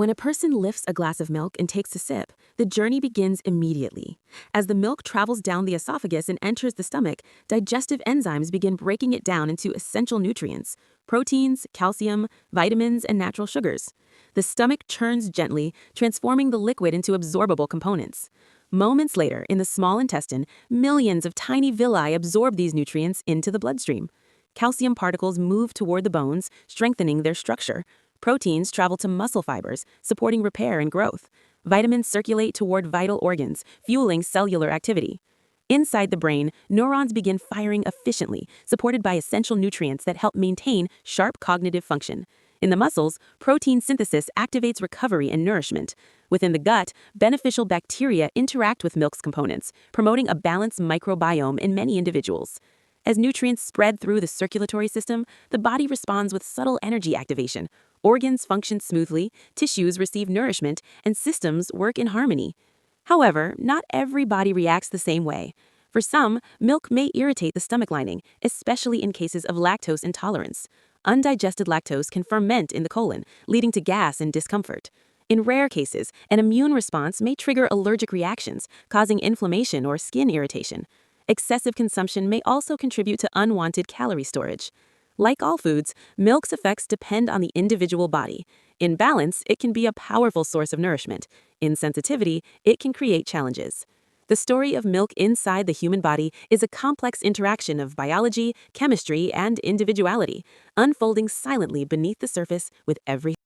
When a person lifts a glass of milk and takes a sip, the journey begins immediately. As the milk travels down the esophagus and enters the stomach, digestive enzymes begin breaking it down into essential nutrients: proteins, calcium, vitamins, and natural sugars. The stomach churns gently, transforming the liquid into absorbable components. Moments later, in the small intestine, millions of tiny villi absorb these nutrients into the bloodstream. Calcium particles move toward the bones, strengthening their structure. Proteins travel to muscle fibers, supporting repair and growth. Vitamins circulate toward vital organs, fueling cellular activity. Inside the brain, neurons begin firing efficiently, supported by essential nutrients that help maintain sharp cognitive function. In the muscles, protein synthesis activates recovery and nourishment. Within the gut, beneficial bacteria interact with milk's components, promoting a balanced microbiome in many individuals. As nutrients spread through the circulatory system, the body responds with subtle energy activation. Organs function smoothly, tissues receive nourishment, and systems work in harmony. However, not every body reacts the same way. For some, milk may irritate the stomach lining, especially in cases of lactose intolerance. Undigested lactose can ferment in the colon, leading to gas and discomfort. In rare cases, an immune response may trigger allergic reactions, causing inflammation or skin irritation. Excessive consumption may also contribute to unwanted calorie storage. Like all foods, milk's effects depend on the individual body. In balance, it can be a powerful source of nourishment. In sensitivity, it can create challenges. The story of milk inside the human body is a complex interaction of biology, chemistry, and individuality, unfolding silently beneath the surface with every